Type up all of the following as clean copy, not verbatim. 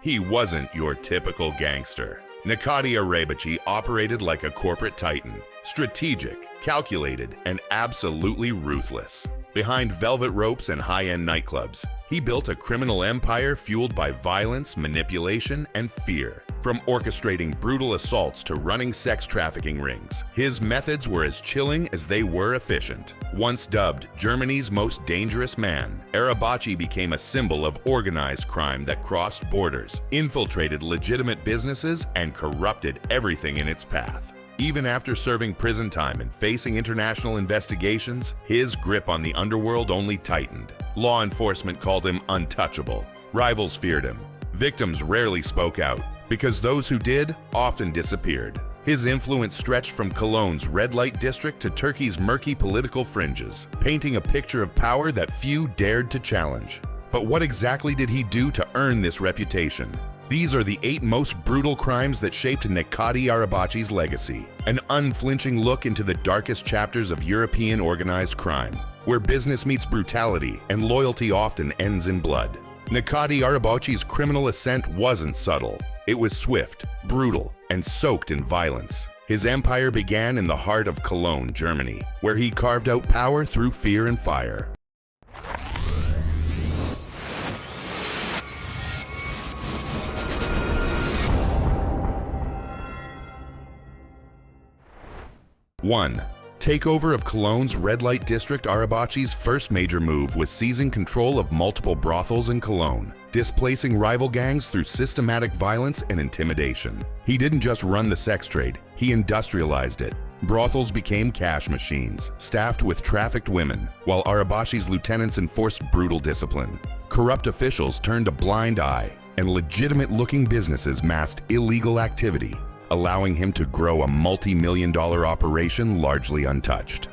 He wasn't your typical gangster. Necati Arabaci operated like a corporate titan, strategic, calculated, and absolutely ruthless. Behind velvet ropes and high-end nightclubs, he built a criminal empire fueled by violence, manipulation, and fear. From orchestrating brutal assaults to running sex trafficking rings, his methods were as chilling as they were efficient. Once dubbed Germany's most dangerous man, Arabaci became a symbol of organized crime that crossed borders, infiltrated legitimate businesses, and corrupted everything in its path. Even after serving prison time and facing international investigations, his grip on the underworld only tightened. Law enforcement called him untouchable. Rivals feared him. Victims rarely spoke out, because those who did often disappeared. His influence stretched from Cologne's red light district to Turkey's murky political fringes, painting a picture of power that few dared to challenge. But what exactly did he do to earn this reputation? These are the 8 most brutal crimes that shaped Necati Arabaci's legacy, an unflinching look into the darkest chapters of European organized crime, where business meets brutality and loyalty often ends in blood. Necati Arabaci's criminal ascent wasn't subtle. It was swift, brutal, and soaked in violence. His empire began in the heart of Cologne, Germany, where he carved out power through fear and fire. One. Takeover of Cologne's red light district. Arabaci's first major move was seizing control of multiple brothels in Cologne, displacing rival gangs through systematic violence and intimidation. He didn't just run the sex trade, he industrialized it. Brothels became cash machines, staffed with trafficked women, while Arabaci's lieutenants enforced brutal discipline. Corrupt officials turned a blind eye, and legitimate-looking businesses masked illegal activity, allowing him to grow a multi-million-dollar operation largely untouched.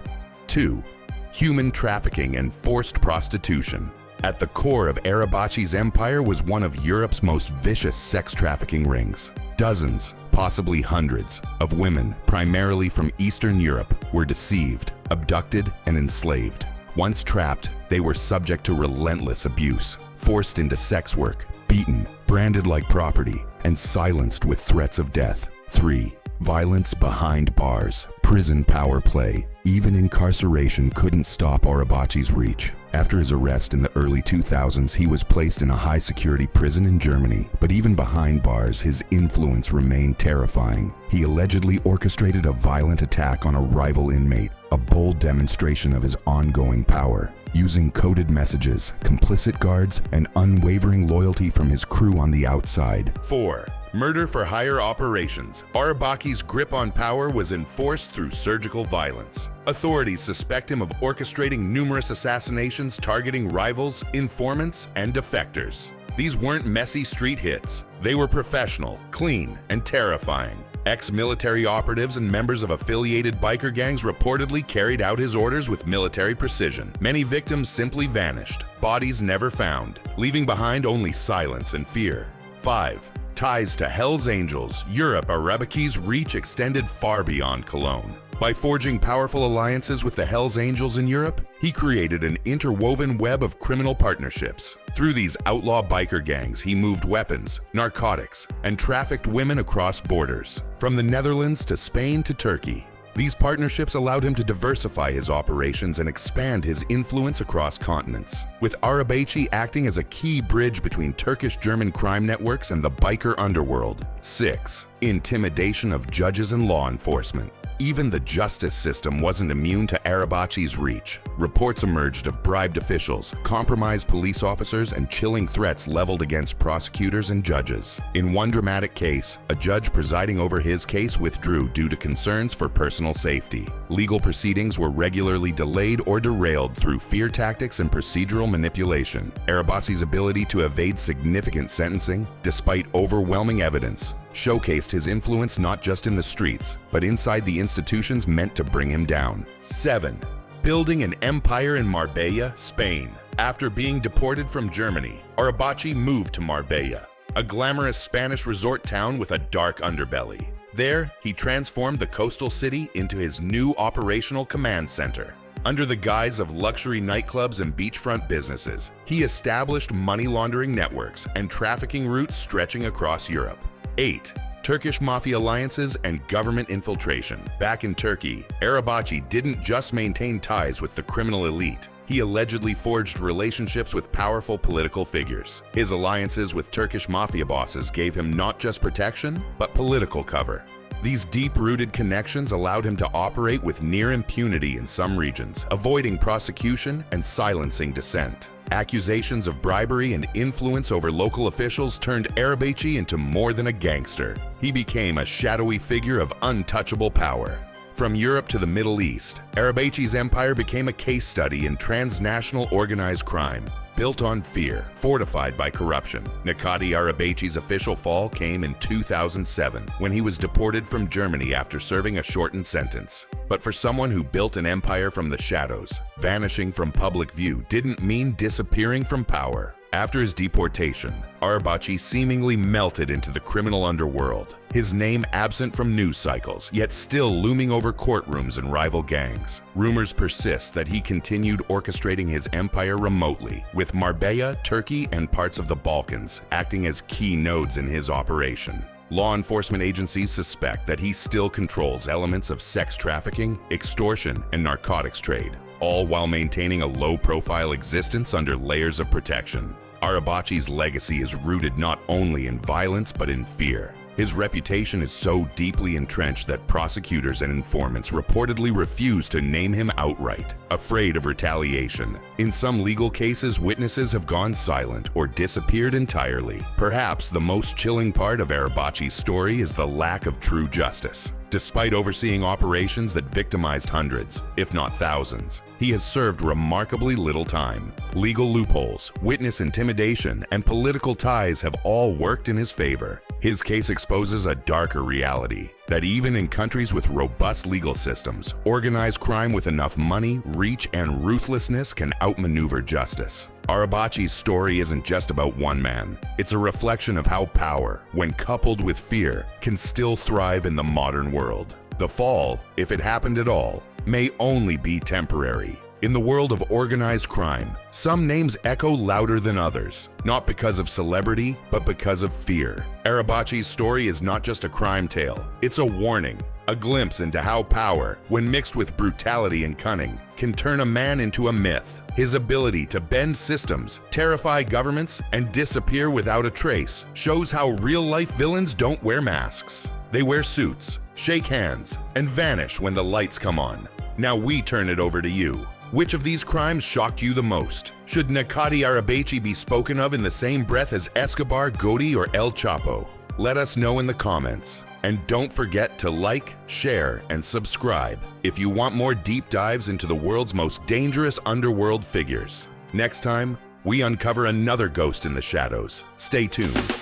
2. Human trafficking and forced prostitution. At the core of Arabaci's empire was one of Europe's most vicious sex trafficking rings. Dozens, possibly hundreds, of women, primarily from Eastern Europe, were deceived, abducted, and enslaved. Once trapped, they were subject to relentless abuse, forced into sex work, beaten, branded like property, and silenced with threats of death. 3. Violence behind bars, prison power play. Even incarceration couldn't stop Arabaci's reach. After his arrest in the early 2000s, he was placed in a high-security prison in Germany. But even behind bars, his influence remained terrifying. He allegedly orchestrated a violent attack on a rival inmate, a bold demonstration of his ongoing power. Using coded messages, complicit guards, and unwavering loyalty from his crew on the outside. 4. Murder for hire operations. Arabaci's grip on power was enforced through surgical violence. Authorities suspect him of orchestrating numerous assassinations targeting rivals, informants, and defectors. These weren't messy street hits. They were professional, clean, and terrifying. Ex-military operatives and members of affiliated biker gangs reportedly carried out his orders with military precision. Many victims simply vanished, bodies never found, leaving behind only silence and fear. 5. Ties to Hell's Angels. Europe. Arabaci's reach extended far beyond Cologne. By forging powerful alliances with the Hell's Angels in Europe, he created an interwoven web of criminal partnerships. Through these outlaw biker gangs, he moved weapons, narcotics, and trafficked women across borders, from the Netherlands to Spain to Turkey. These partnerships allowed him to diversify his operations and expand his influence across continents, with Arabaci acting as a key bridge between Turkish-German crime networks and the biker underworld. 6. Intimidation of judges and law enforcement. Even the justice system wasn't immune to Arabaci's reach. Reports emerged of bribed officials, compromised police officers, and chilling threats leveled against prosecutors and judges. In one dramatic case, a judge presiding over his case withdrew due to concerns for personal safety. Legal proceedings were regularly delayed or derailed through fear tactics and procedural manipulation. Arabaci's ability to evade significant sentencing, despite overwhelming evidence, showcased his influence not just in the streets, but inside the institutions meant to bring him down. 7. Building an empire in Marbella, Spain. After being deported from Germany, Arabaci moved to Marbella, a glamorous Spanish resort town with a dark underbelly. There, he transformed the coastal city into his new operational command center. Under the guise of luxury nightclubs and beachfront businesses, he established money laundering networks and trafficking routes stretching across Europe. 8. Turkish mafia alliances and government infiltration. Back in Turkey, Arabaci didn't just maintain ties with the criminal elite. He allegedly forged relationships with powerful political figures. His alliances with Turkish mafia bosses gave him not just protection, but political cover. These deep-rooted connections allowed him to operate with near impunity in some regions, avoiding prosecution and silencing dissent. Accusations of bribery and influence over local officials turned Arabaci into more than a gangster. He became a shadowy figure of untouchable power. From Europe to the Middle East, Arabaci's empire became a case study in transnational organized crime. Built on fear, fortified by corruption, Necati Arabaci's official fall came in 2007 when he was deported from Germany after serving a shortened sentence. But for someone who built an empire from the shadows, vanishing from public view didn't mean disappearing from power. After his deportation, Arabaci seemingly melted into the criminal underworld, his name absent from news cycles, yet still looming over courtrooms and rival gangs. Rumors persist that he continued orchestrating his empire remotely, with Marbella, Turkey, and parts of the Balkans acting as key nodes in his operation. Law enforcement agencies suspect that he still controls elements of sex trafficking, extortion, and narcotics trade, all while maintaining a low-profile existence under layers of protection. Arabaci's legacy is rooted not only in violence but in fear. His reputation is so deeply entrenched that prosecutors and informants reportedly refuse to name him outright, afraid of retaliation. In some legal cases, witnesses have gone silent or disappeared entirely. Perhaps the most chilling part of Arabaci's story is the lack of true justice. Despite overseeing operations that victimized hundreds, if not thousands, he has served remarkably little time. Legal loopholes, witness intimidation, and political ties have all worked in his favor. His case exposes a darker reality, that even in countries with robust legal systems, organized crime with enough money, reach, and ruthlessness can outmaneuver justice. Arabaci's story isn't just about one man. It's a reflection of how power, when coupled with fear, can still thrive in the modern world. The fall, if it happened at all, may only be temporary. In the world of organized crime, some names echo louder than others, not because of celebrity, but because of fear. Arabaci's story is not just a crime tale, it's a warning, a glimpse into how power, when mixed with brutality and cunning, can turn a man into a myth. His ability to bend systems, terrify governments, and disappear without a trace shows how real-life villains don't wear masks. They wear suits, shake hands, and vanish when the lights come on. Now we turn it over to you. Which of these crimes shocked you the most? Should Necati Arabaci be spoken of in the same breath as Escobar, Gotti, or El Chapo? Let us know in the comments. And don't forget to like, share, and subscribe if you want more deep dives into the world's most dangerous underworld figures. Next time, we uncover another ghost in the shadows. Stay tuned.